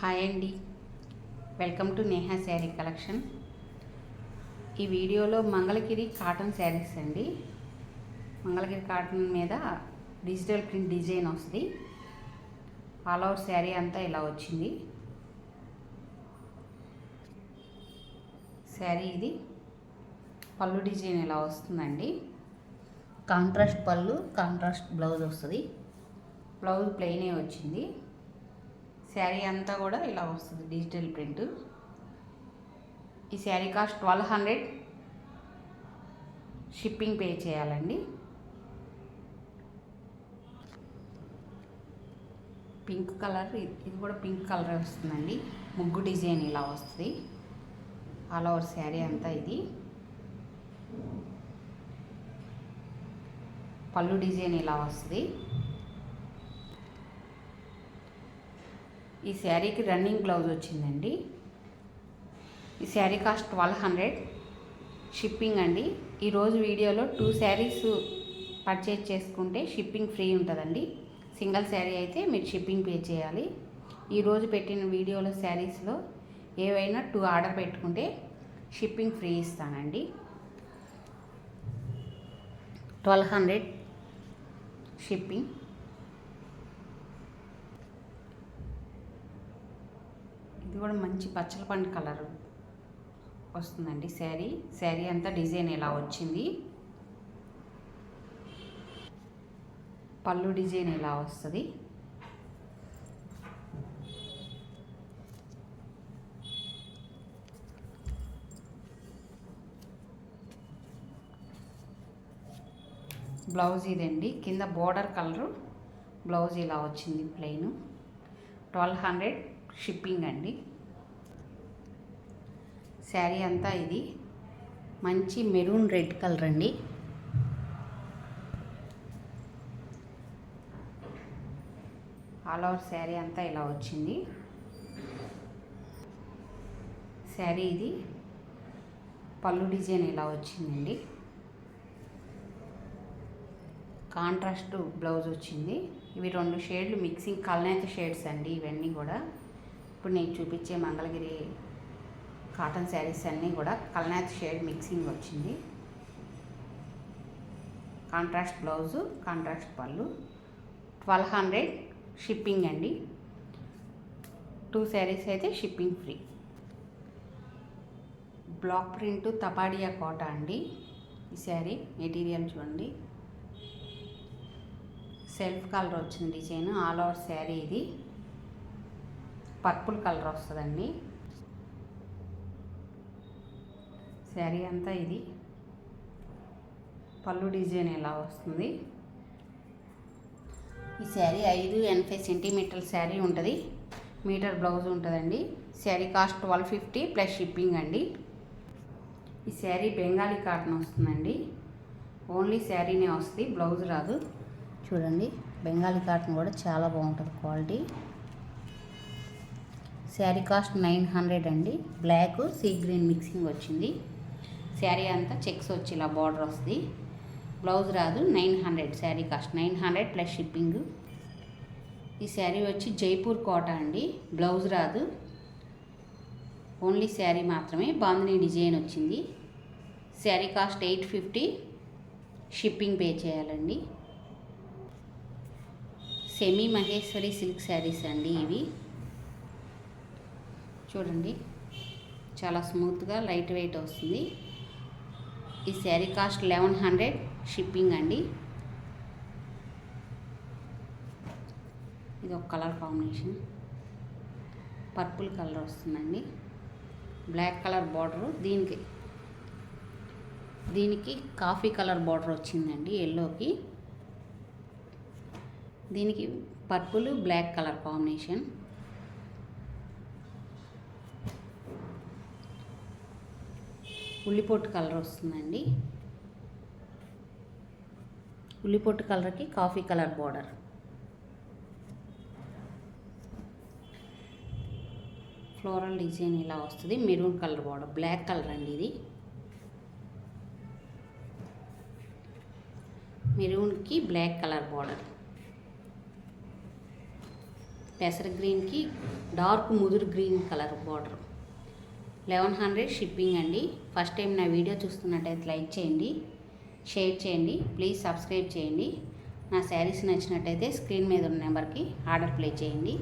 Hi అండి, welcome to Neha sari collection. ఈ వీడియోలో మంగళగిరి కాటన్ శారీస్ అండి. మంగళగిరి కాటన్ మీద డిజిటల్ ప్రింట్ డిజైన్ వస్తుంది. ఆల్ ఓవర్ శారీ అంతా ఇలా వచ్చింది. శారీ ఇది పళ్ళు డిజైన్ ఇలా వస్తుందండి. కాంట్రాస్ట్ పళ్ళు, కాంట్రాస్ట్ బ్లౌజ్ వస్తుంది. బ్లౌజ్ ప్లెయినే వచ్చింది. శారీ అంతా కూడా ఇలా వస్తుంది డిజిటల్ ప్రింట్. ఈ శారీ కాస్ట్ 1200. షిప్పింగ్ పే చేయాలండి. పింక్ కలర్, ఇది కూడా పింక్ కలర్ వస్తుందండి. ముగ్గు డిజైన్ ఇలా వస్తుంది. ఆల్ ఓవర్ శారీ అంతా ఇది. పళ్ళు డిజైన్ ఇలా వస్తుంది. ఈ శారీకి రన్నింగ్ బ్లౌజ్ వచ్చిందండి. ఈ శారీ కాస్ట్ 1200. షిప్పింగ్ అండి. ఈరోజు వీడియోలో 2 శారీస్ పర్చేజ్ చేసుకుంటే షిప్పింగ్ ఫ్రీ ఉంటుందండి. సింగిల్ శారీ అయితే మీరు షిప్పింగ్ పే చేయాలి. ఈరోజు పెట్టిన వీడియోలో శారీస్లో ఏవైనా 2 ఆర్డర్ పెట్టుకుంటే షిప్పింగ్ ఫ్రీ ఇస్తానండి. 1200 షిప్పింగ్. ఇది కూడా మంచి పచ్చల పండు కలర్ వస్తుందండి. శారీ అంతా డిజైన్ ఇలా వచ్చింది. పళ్ళు డిజైన్ ఇలా వస్తుంది. బ్లౌజ్ ఇదండి. కింద బోర్డర్ కలరు బ్లౌజ్ ఇలా వచ్చింది ప్లెయిన్. 1200 షిప్పింగ్ అండి. శారీ అంతా ఇది మంచి మెరూన్ రెడ్ కలర్ అండి. ఆల్ ఓవర్ శారీ అంతా ఇలా వచ్చింది. శారీ ఇది పళ్ళు డిజైన్ ఇలా వచ్చిందండి. కాంట్రాస్ట్ బ్లౌజ్ వచ్చింది. ఇవి 2 షేడ్లు మిక్సింగ్ కల్నేత షేడ్స్ అండి. ఇవన్నీ కూడా ఇప్పుడు నేను చూపించే మంగళగిరి కాటన్ శారీస్ అన్నీ కూడా కల్నేత షేడ్ మిక్సింగ్ వచ్చింది. కాంట్రాస్ట్ బ్లౌజు, కాంట్రాస్ట్ పళ్ళు. 1200 షిప్పింగ్ అండి. 2 శారీస్ అయితే shipping free. Block print Tapadia Kota అండి. ఈ శారీ మెటీరియల్ చూడండి. సెల్ఫ్ కలర్ వచ్చిన డిజైన్. ఆల్ ఓవర్ శారీ ఇది పర్పుల్ కలర్ వస్తుందండి. శారీ అంతా ఇది పళ్ళు డిజైన్ ఇలా వస్తుంది. ఈ శారీ 580 సెంటీమీటర్ల శారీ ఉంటుంది. మీటర్ బ్లౌజ్ ఉంటుందండి. శారీ కాస్ట్ 1250 ప్లస్ షిప్పింగ్ అండి. ఈ శారీ బెంగాలీ కాటన్ వస్తుందండి. ఓన్లీ శారీనే వస్తుంది, బ్లౌజ్ రాదు. చూడండి, బెంగాలీ కాటన్ కూడా చాలా బాగుంటుంది క్వాలిటీ. శారీ కాస్ట్ 900 అండి. బ్లాక్ సీ గ్రీన్ మిక్సింగ్ వచ్చింది. శారీ అంతా చెక్స్ వచ్చి ఇలా బార్డర్ వస్తుంది. బ్లౌజ్ రాదు. 900 శారీ కాస్ట్. 900 plus shipping. ఈ శారీ వచ్చి జైపూర్ కోట అండి. బ్లౌజ్ రాదు, ఓన్లీ శారీ మాత్రమే. బాందిని డిజైన్ వచ్చింది. శారీ కాస్ట్ 850. షిప్పింగ్ పే చేయాలండి. సెమీ మహేశ్వరి సిల్క్ శారీస్ అండి ఇవి. చూడండి, చాలా స్మూత్గా లైట్ వెయిట్ వస్తుంది. ఈ శారీ కాస్ట్ 1100 షిప్పింగ్ అండి. ఇది ఒక కలర్ కాంబినేషన్, పర్పుల్ కలర్ వస్తుందండి. బ్లాక్ కలర్ బార్డరు, దీనికి కాఫీ కలర్ బార్డర్ వచ్చిందండి ఎల్లోకి. దీనికి పర్పుల్ బ్లాక్ కలర్ కాంబినేషన్. ఉల్లిపొట్టు కలర్ వస్తుందండి. ఉల్లిపొట్టు కలర్కి coffee colour border. Floral design ఇలా వస్తుంది. Maroon colour border, black colour అండి ఇది. మెరూన్కి బ్లాక్ కలర్ బార్డర్. పెసర గ్రీన్కి డార్క్ ముదురు గ్రీన్ కలర్ బార్డర్. 1100 షిప్పింగ్ అండి. ఫస్ట్ టైం నా వీడియో చూస్తున్నట్టయితే లైక్ చేయండి, షేర్ చేయండి, ప్లీజ్ సబ్స్క్రైబ్ చేయండి. నా శారీస్ నచ్చినట్టయితే స్క్రీన్ మీద ఉన్న నెంబర్కి ఆర్డర్ ప్లేస్ చేయండి.